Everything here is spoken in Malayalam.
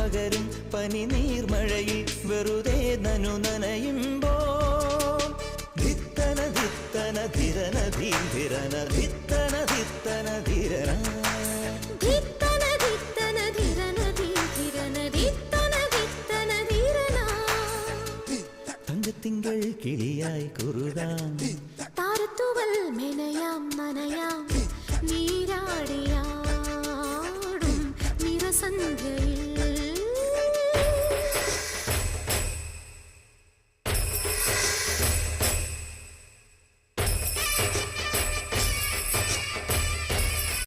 പകരും പനി നീർമഴയിൽ വെറുതെ നനയുമ്പോ ധിത്തന ധിത്തന ധിരന ധീരന ധിത്തന ധിത്തന ധിരന തങ്കത്തിങ്കൾ കിളിയായി കുറുകാം താരത്തുവൽ മെനയാം നനയാം നീരാടിയാടും നിറസന്ധ്യയിൽ